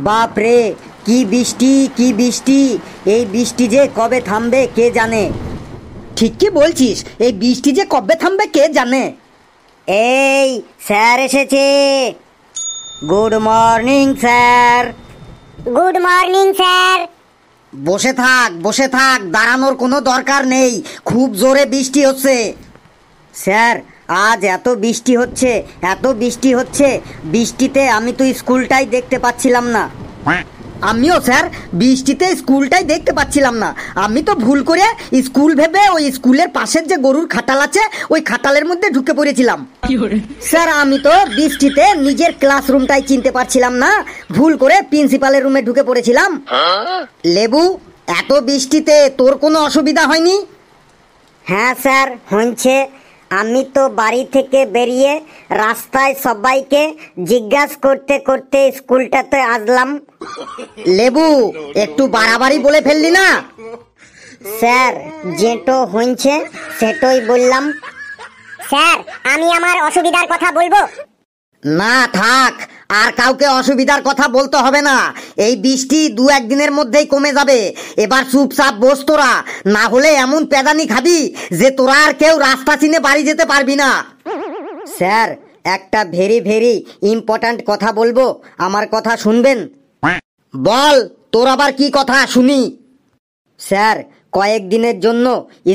বাপ রে, কি বৃষ্টি কি বৃষ্টি! এই বৃষ্টি যে কবে থামবে কে জানে। ঠিক কি বলছিস, এই বৃষ্টি যে কবে থামবে কে জানে। এই স্যার এসেছে। Good morning sir. Good morning sir. বসে থাক বসে থাক, দাঁড়ানোর কোনো দরকার নেই, খুব জোরে বৃষ্টি হচ্ছে। স্যার, আজ এত বৃষ্টি হচ্ছে এত বৃষ্টি হচ্ছে, বৃষ্টিতে আমি তো স্কুলটাই দেখতে পাচ্ছিলাম না। আমিও স্যার বৃষ্টিতে স্কুলটাই দেখতে পাচ্ছিলাম না। আমি তো ভুল করে স্কুল ভেবে ওই স্কুলের পাশের যে গরুর খাটাল আছে ওই খাটালের মধ্যে ঢুকে পড়েছিলাম। স্যার আমি তো বৃষ্টিতে নিজের ক্লাসরুমটাই চিনতে পারছিলাম না, ভুল করে প্রিন্সিপালের রুমে ঢুকে পড়েছিলাম। লেবু, এত বৃষ্টিতে তোর কোনো অসুবিধা হয়নি? হ্যাঁ স্যার হয়েছে। আমি তো বাড়ি থেকে বেরিয়ে রাস্তায় সবাইকে জিজ্ঞাসা করতে করতে স্কুলটাতে আসলাম। লেবু, একটু বাড়াবাড়ি বলে ফেললি না? স্যার যেটো হয়েছে সেটাই বললাম। স্যার আমি আমার অসুবিধার কথা বলবো? না থাক, আর কাউকে অসুবিধার কথা বলতে হবে না। এই বৃষ্টি দু একদিনের মধ্যেই কমে যাবে। এবার চুপচাপ বস তোরা, না হলে এমন পেদানি খাবি যে তোরা আর কেউ রাস্তা চিনে বাড়ি যেতে পারবি না। স্যার, একটা ভেরি ভেরি ইম্পর্ট্যান্ট কথা বলবো, আমার কথা শুনবেন? বল, তোর আবার কি কথা শুনি। স্যার, কয়েকদিনের জন্য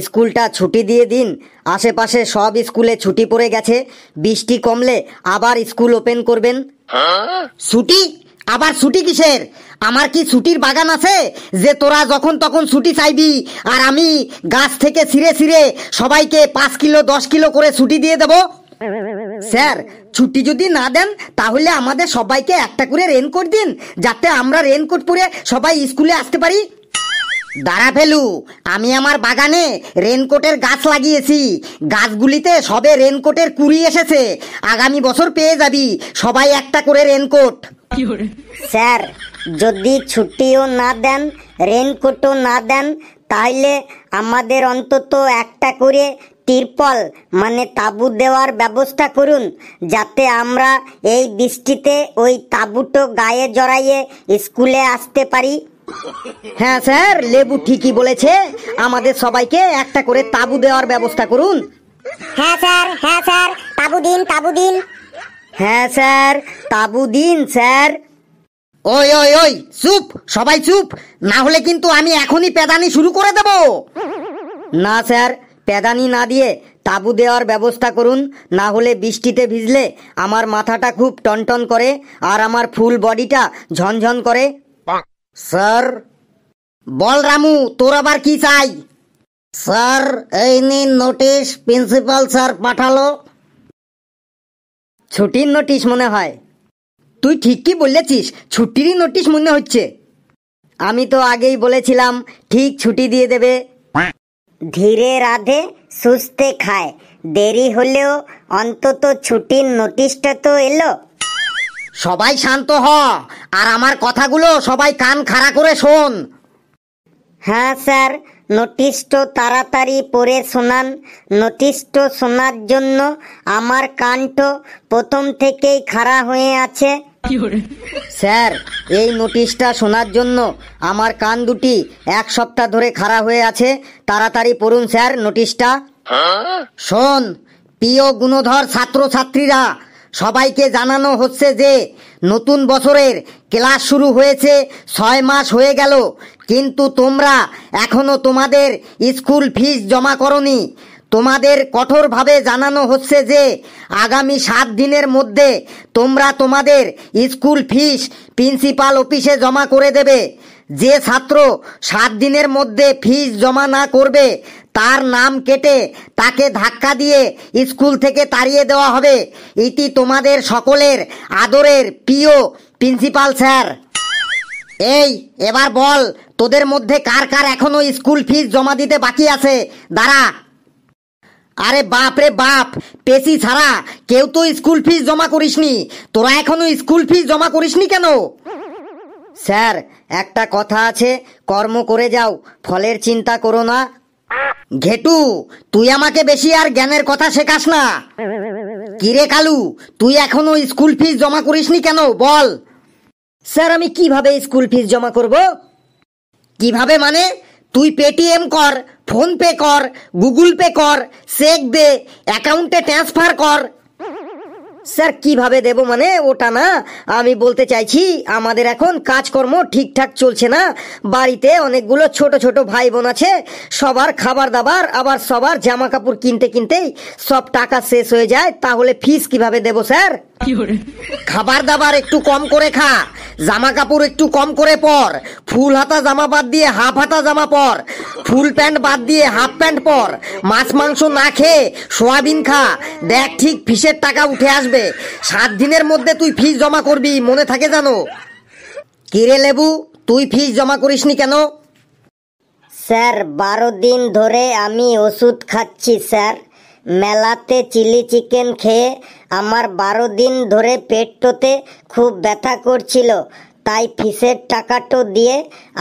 স্কুলটা ছুটি দিয়ে দিন। আশেপাশে সব স্কুলে ছুটি পড়ে গেছে, বৃষ্টি কমলে আবার স্কুল ওপেন করবেন। ছুটি? আবার ছুটি কিসের? আমার কি ছুটির বাগান আছে যে তোরা যখন তখন ছুটি চাইবি আর আমি গাছ থেকে ছিঁড়ে ছিঁড়ে সবাইকে 5 কিলো 10 কিলো করে ছুটি দিয়ে দেব? স্যার, ছুটি যদি না দেন তাহলে আমাদের সবাইকে একটা করে রেনকোট দিন, যাতে আমরা রেনকোট পরে সবাই স্কুলে আসতে পারি। দাঁড়া ফেলু, আমি আমার বাগানে রেনকোটের গাছ লাগিয়েছি, গাছগুলিতে সবে রেনকোটের কুড়ি এসেছে। আগামী বছর পেয়ে যাবি সবাই একটা করে রেনকোট। স্যার যদি ছুটিও না দেন রেনকোটও না দেন তাহলে আমাদের অন্তত একটা করে তিরপল মানে তাঁবু দেওয়ার ব্যবস্থা করুন, যাতে আমরা এই বৃষ্টিতে ওই তাঁবুটো গায়ে জড়াইয়ে স্কুলে আসতে পারি। হ্যাঁ স্যার, লেবু ঠিকই বলেছে, আমাদের সবাইকে একটা করে তাঁবু দেওয়ার ব্যবস্থা করুন। হ্যাঁ স্যার তাঁবু দিন তাঁবু দিন। হ্যাঁ স্যার, তাঁবু দিন স্যার। ওই ওই ওই চুপ, সবাই চুপ, না হলে কিন্তু আমি এখনই পেদানি শুরু করে দেব। না স্যার, পেদানি না দিয়ে তাঁবু দেওয়ার ব্যবস্থা করুন, না হলে বৃষ্টিতে ভিজলে আমার মাথাটা খুব টনটন করে আর আমার ফুল বডিটা ঝনঝন করে। স্যার, বল রামু, তোর আবার কি চাই? স্যার, এই নিন নোটিশ, প্রিন্সিপাল স্যার পাঠালো। ছুটির নোটিশ মনে হয়? তুই ঠিক কি বলেছিস, ছুটিরই নোটিশ মনে হচ্ছে। আমি তো আগেই বলেছিলাম ঠিক ছুটি দিয়ে দেবে। ধীরে রাধে সুস্থে খায়, দেরি হলেও অন্তত ছুটির নোটিশটা তো এলো। সবাই শান্ত হ, আর আমার কথাগুলো সবাই কান খাড়া করে শোন। হ্যাঁ স্যার, নোটিশটো তাড়াতাড়ি পড়ে শোনান। নোটিশটো শোনার জন্য আমার কানটো প্রথম থেকেই খাড়া হয়ে আছে। স্যার, এই নোটিশটা শোনার জন্য আমার কান দুটি 1 সপ্তাহ ধরে খাড়া হয়ে আছে। তাড়াতাড়ি পড়ুন স্যার নোটিশটা। শোন, প্রিয় গুণধর ছাত্রছাত্রীরা, সবাইকে জানানো হচ্ছে যে নতুন বছরের ক্লাস শুরু হয়েছে 6 মাস হয়ে গেল, কিন্তু তোমরা এখনো তোমাদের স্কুল ফিস জমা করনি। তোমাদের কঠোরভাবে জানানো হচ্ছে যে আগামী 7 দিনের মধ্যে তোমরা তোমাদের স্কুল ফিস প্রিন্সিপাল অফিসে জমা করে দেবে। যে ছাত্র 7 দিনের মধ্যে ফিস জমা না করবে তার নাম কেটে তাকে ধাক্কা দিয়ে স্কুল থেকে তাড়িয়ে দেওয়া হবে। এটি তোমাদের সকলের আদরের প্রিয় প্রিন্সিপাল স্যার। এই এবার বল, তোদের মধ্যে কার কার এখনো স্কুল ফিস জমা দিতে বাকি আছে? দাঁড়া। আরে বাপ রে বাপ, পেশি ছাড়া কেউ তো স্কুল ফিস জমা করিসনি। তোরা এখনো স্কুল ফিস জমা করিসনি কেন? স্যার, একটা কথা আছে, কর্ম করে যাও, ফলের চিন্তা করো না। ঘেটু, তুই আমাকে বেশি আর জ্ঞানের কথা শেখাস না। কিরে কালু, তুই এখনো স্কুল ফিস জমা করিসনি কেন বল? স্যার আমি কিভাবে স্কুল ফিস জমা করব? কিভাবে মানে? তুই পেটিএম কর, ফোন পে কর, গুগল পে কর, চেক দে, অ্যাকাউন্টে ট্রান্সফার কর। স্যার কিভাবে দেব মানে ওটা না, আমি বলতে চাইছি আমাদের এখন কাজকর্ম ঠিকঠাক চলছে না। বাড়িতে অনেকগুলো ছোট ছোট ভাই বোন আছে, সবার খাবার দাবার আবার সবার জামা কাপড় কিনতে কিনতেই সব টাকা শেষ হয়ে যায়, তাহলে ফিস কিভাবে দেব স্যার? খাবার দাবার একটু কম করে খা, জামা কাপড় একটু কম করে পর, ফুল হাতা জামা বাদ দিয়ে হাফ হাতা জামা পর, ফুল প্যান্ট বাদ দিয়ে হাফ প্যান্ট পর, মাছ মাংস না খেয়ে সোয়াবিন খা, দেখ ঠিক ফিসের টাকা উঠে আসবে। 7 দিনের মধ্যে তুই ফিস জমা করবি, মনে থাকে জানো? কিরে লেবু, তুই ফিস জমা করিসনি কেন? স্যার 12 দিন ধরে আমি ওষুধ খাচ্ছি স্যার। মেলাতে চিলি চিকেন খেয়ে আমার 12 দিন ধরে পেটটোতে খুব ব্যথা করছিল, তাই ফিসের টাকাটো দিয়ে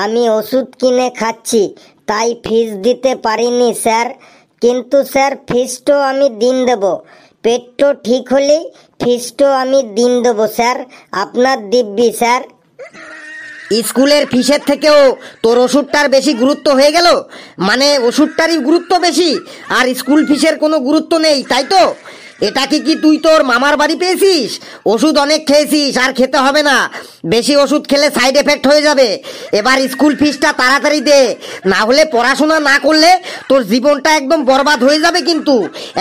আমি ওষুধ কিনে খাচ্ছি, তাই ফিস দিতে পারিনি স্যার। কিন্তু স্যার ফিসটো আমি দিন দেব, পেটটো ঠিক হলেই ফিসটো আমি দিন দেবো স্যার, আপনার দিব্যি স্যার। স্কুলের ফিসের থেকেও তোর ওষুধটার বেশি গুরুত্ব হয়ে গেল? মানে ওষুধটারই গুরুত্ব বেশি আর স্কুল ফিসের কোনো গুরুত্ব নেই, তাই তো? এটা কি তুই তোর মামার বাড়ি পেয়েছিস? ওষুধ অনেক খেয়েছিস, আর খেতে হবে না, বেশি ওষুধ খেলে সাইড এফেক্ট হয়ে যাবে। এবার স্কুল ফিসটা তাড়াতাড়ি দে, না হলে পড়াশোনা না করলে তোর জীবনটা একদম বরবাদ হয়ে যাবে। কিন্তু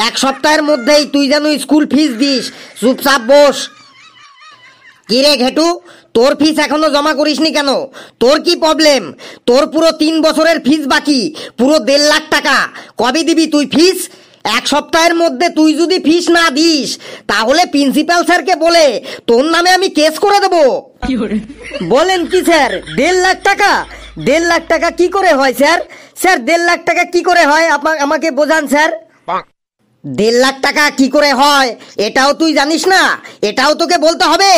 1 সপ্তাহের মধ্যেই তুই যেন স্কুল ফিস দিস। চুপচাপ বস। কিরে ঘেটু, তোর ফিস এখনো জমা করিসনি কেন? তোর কি প্রবলেম? তোর পুরো 3 বছরের ফিস বাকি, পুরো 1.5 লাখ টাকা। কবে দিবি তুই ফিস? 1 সপ্তাহের মধ্যে তুই যদি ফিস না দিস তাহলে প্রিন্সিপাল স্যারকে বলে তোর নামে আমি কেস করে দেবো। বলেন কি স্যার? 1.5 লাখ টাকা? 1.5 লাখ টাকা কি করে হয় স্যার? স্যার 1.5 লাখ টাকা কি করে হয় আমাকে বোঝান স্যার। 1.5 লাখ টাকা কি করে হয় এটাও তুই জানিস না? এটাও তোকে বলতে হবে?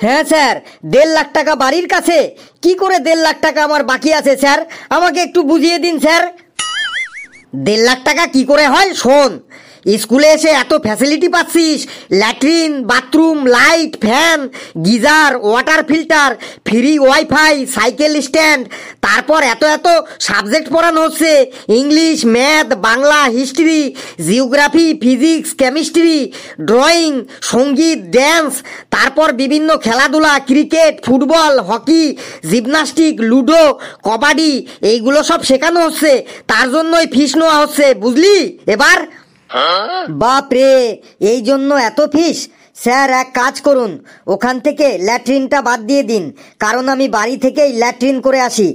হ্যাঁ স্যার, 1.5 লাখ টাকা বাড়ির কাছে, কি করে 1.5 লাখ টাকা আমার বাকি আছে স্যার? আমাকে একটু বুঝিয়ে দিন স্যার। 1.5 লাখ টাকা কি করে হয় শোন। স্কুলে এসে এত ফ্যাসিলিটি পাচ্ছিস, latrine, bathroom, light, fan, geyser, water filter, free wifi, cycle stand, তারপর এত এত সাবজেক্ট পড়ানো হচ্ছে, English, math, Bangla, history, geography, physics, chemistry, drawing, সঙ্গীত, ড্যান্স, তারপর বিভিন্ন খেলাধুলা, cricket, football, hockey, gymnastic, ludo, kabaddi, এইগুলো সব শেখানো হচ্ছে, তার জন্যই ফিস নেওয়া হচ্ছে, বুঝলি? এবার বাপ রে, এই জন্য এত ফিস? স্যার এক কাজ করুন, ওখান থেকে ল্যাট্রিনটা বাদ দিয়ে দিন, কারণ আমি বাড়ি থেকেই ল্যাট্রিন করে আসি।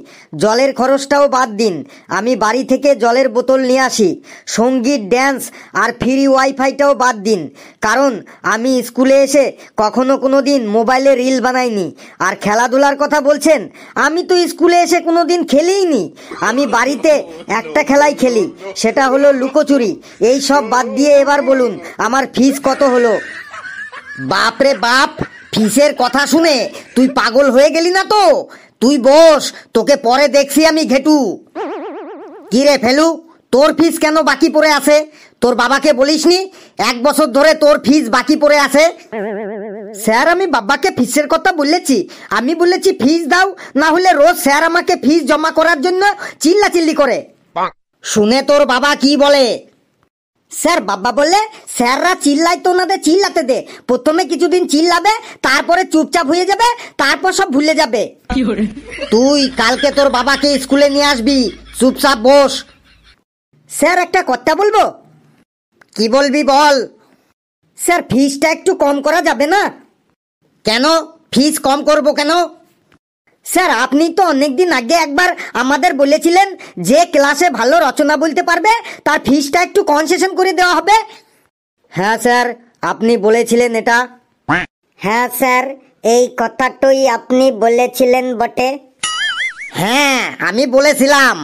জলের খরচটাও বাদ দিন, আমি বাড়ি থেকে জলের বোতল নিয়ে আসি। সঙ্গীত, ড্যান্স আর ফ্রি ওয়াইফাইটাও বাদ দিন, কারণ আমি স্কুলে এসে কখনো কোনো দিন মোবাইলে রিল বানাইনি। আর খেলাধুলার কথা বলছেন, আমি তো স্কুলে এসে কোনো দিন খেলিনি। আমি বাড়িতে একটা খেলাই খেলি, সেটা হলো লুকোচুরি। এই সব বাদ দিয়ে এবার বলুন আমার ফিস কত হলো? বাপরে বাপ, ফিসের কথা শুনে তুই পাগল হয়ে গেলি না তো? তুই বস, তোকে পরে দেখছি আমি ঘেটু। কি রে ফেলু, তোর ফিস কেন বাকি পড়ে আছে? তোর বাবাকে বলিসনি 1 বছর ধরে তোর ফিস বাকি পড়ে আছে? স্যার আমি বাবাকে ফিসের কথা বলেছি, আমি বলেছি ফিস দাও, না হলে রোজ স্যার আমাকে ফিস জমা করার জন্য চিল্লাচিল্লি করে। শুনে তোর বাবা কি বলে? স্যার বাবা বললে স্যাররা চিল্লাই তো ওনাদের চিল্লাতে দে, প্রথমে কিছুদিন চিল্লাবে, তারপরে চুপচাপ হয়ে যাবে, তারপর সব ভুলে যাবে। তুই কালকে তোর বাবাকে স্কুলে নিয়ে আসবি, চুপচাপ বস। স্যার একটা কথা বলবো। কি বলবি বল। স্যার ফিসটা একটু কম করা যাবে না? কেন ফিস কম করব কেন? স্যার আপনি তো অনেকদিন আগে একবার আমাদের বলেছিলেন যে ক্লাসে ভালো রচনা বলতে পারবে তার ফিসটা একটু কনসেশন করে দেওয়া হবে। হ্যাঁ স্যার, আপনি বলেছিলেন এটা। হ্যাঁ স্যার, এই কথাটাই আপনি বলেছিলেন বটে। হ্যাঁ আমি বলেছিলাম,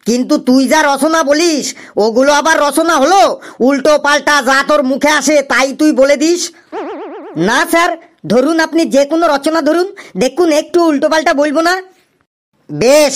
কিন্তু তুই যা রচনা বলিস ওগুলো আবার রচনা হলো? উল্টো পাল্টা যা তোর মুখে আসে তাই তুই বলে দিস। না স্যার, ধরুন আপনি যে কোনো রচনা ধরুন, দেখুন একটু উল্টো পাল্টা বলবো না। বেশ,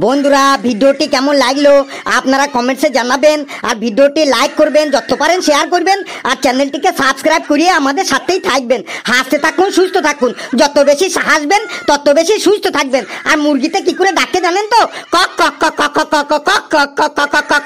বন্ধুরা ভিডিওটি কেমন লাগলো আপনারা কমেন্টসে জানাবেন, আর ভিডিওটি লাইক করবেন, যত পারেন শেয়ার করবেন, আর চ্যানেলটিকে সাবস্ক্রাইব করিয়ে আমাদের সাথেই থাকবেন। হাসতে থাকুন, সুস্থ থাকুন, যত বেশি হাসবেন তত বেশি সুস্থ থাকবেন। আর মুরগিতে কি করে ডাকে জানেন তো? কক কক কক কক কক কক কক কক কক কক কক।